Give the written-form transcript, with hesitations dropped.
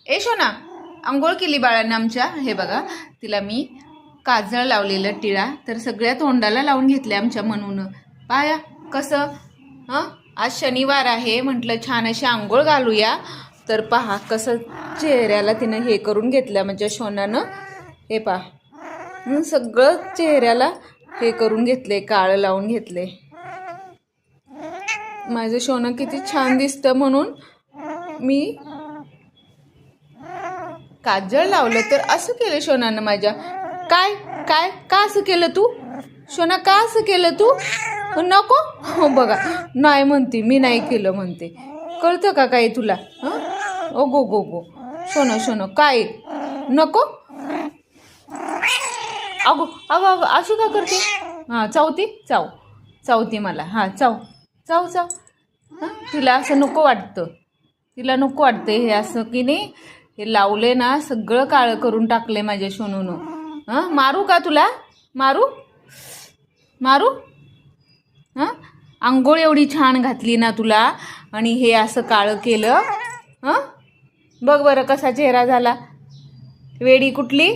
ए शोना, आंघोळ केली बाळांना आमच्या. हे बघा, तिला मी काजळ लावलेलं टिळा तर सगळ्या तोंडाला लावून घेतले आमच्या मनून. पाया कसं. आज शनिवार आहे, म्हटलं छान अशी आंघोळ घालूया. तर पहा कसं चेहऱ्याला तिनं हे करून घेतलं म्हणजे शोनानं. हे पहा, सगळं चेहऱ्याला हे करून घेतले, काळं लावून घेतले. माझं शोनं किती छान दिसतं म्हणून मी काजळ लावलं. तर असं केलं शोनानं माझ्या. काय काय का असं केलं तू शोना, का असं केलं तू? नको. हो बघा, नाही म्हणते, मी नाही केलं म्हणते. कळतं का काही तुला? ओ गो गो गो शोनो शोनो, काय नको. अगो अगो अगो अशी का करते? चावती चावती मला. चाव चाव चाव. तिला असं नको वाटतं, तिला नको वाटतं हे असं की नाही. हे लावले ना, सगळं काळं करून टाकले माझ्या सोनूनं. मारू का तुला? मारू मारू? आंघोळ एवढी छान घातली ना तुला आणि हे असं काळं केलं. बघ बरं कसा चेहरा झाला. वेडी कुठली.